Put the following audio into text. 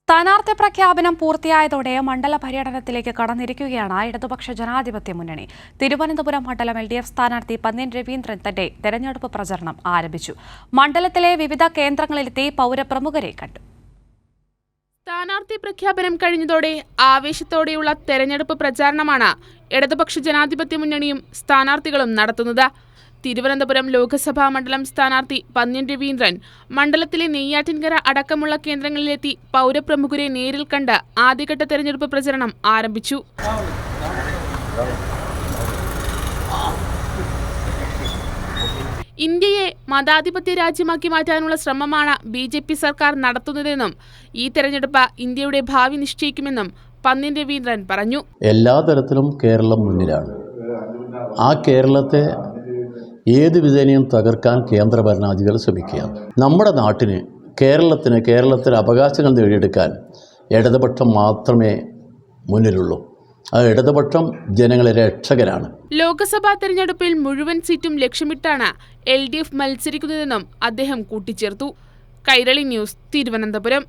സ്ഥാനാർത്ഥി പ്രഖ്യാപനം പൂർത്തിയായതോടെ മണ്ഡല പര്യടനത്തിലേക്ക് കടന്നിരിക്കുകയാണ് ഇടതുപക്ഷ ജനാധിപത്യ മുന്നണി. തിരുവനന്തപുരം മണ്ഡലം LDF സ്ഥാനാർത്ഥി പന്ന്യൻ രവീന്ദ്രൻ തന്റെ തെരഞ്ഞെടുപ്പ് പ്രചരണം ആരംഭിച്ചു. മണ്ഡലത്തിലെ വിവിധ കേന്ദ്രങ്ങളിലെത്തി പൗരപ്രമുഖരെ കണ്ടു. സ്ഥാനാർത്ഥി പ്രഖ്യാപനം കഴിഞ്ഞതോടെ ആവേശത്തോടെയുള്ള തെരഞ്ഞെടുപ്പ് പ്രചാരണമാണ് ഇടതുപക്ഷ ജനാധിപത്യ മുന്നണിയും സ്ഥാനാർത്ഥികളും നടത്തുന്നത്. തിരുവനന്തപുരം ലോക്സഭാ മണ്ഡലം സ്ഥാനാർത്ഥി പന്ന്യൻ രവീന്ദ്രൻ മണ്ഡലത്തിലെ നെയ്യാറ്റിൻകര അടക്കമുള്ള കേന്ദ്രങ്ങളിലെത്തി പൗരപ്രമുഖരെ നേരിൽ കണ്ട് ആദ്യഘട്ട തെരഞ്ഞെടുപ്പ് പ്രചരണം ആരംഭിച്ചു. ഇന്ത്യയെ മതാധിപത്യ രാജ്യമാക്കി മാറ്റാനുള്ള ശ്രമമാണ് BJP സർക്കാർ നടത്തുന്നതെന്നും ഈ തെരഞ്ഞെടുപ്പ് ഇന്ത്യയുടെ ഭാവി നിശ്ചയിക്കുമെന്നും പന്ന്യൻ രവീന്ദ്രൻ പറഞ്ഞു. എല്ലാ തരത്തിലും കേരളം മുന്നിലാണ്. ആ കേരളത്തെ ഏത് വിധേനയും തകർക്കാൻ കേന്ദ്ര ഭരണാധികാരികൾ ശ്രമിക്കുകയാണ്. നമ്മുടെ നാട്ടിന് കേരളത്തിന് അവകാശങ്ങൾ നേടിയെടുക്കാൻ ഇടതുപക്ഷം മാത്രമേ മുന്നിലുള്ളൂ. ആ ഇടതുപക്ഷം ജനങ്ങളെ രക്ഷകരാണ്. ലോക്സഭാ തെരഞ്ഞെടുപ്പിൽ മുഴുവൻ സീറ്റും ലക്ഷ്യമിട്ടാണ് LDF മത്സരിക്കുന്നതെന്നും അദ്ദേഹം കൂട്ടിച്ചേർത്തു. കൈരളി ന്യൂസ്, തിരുവനന്തപുരം.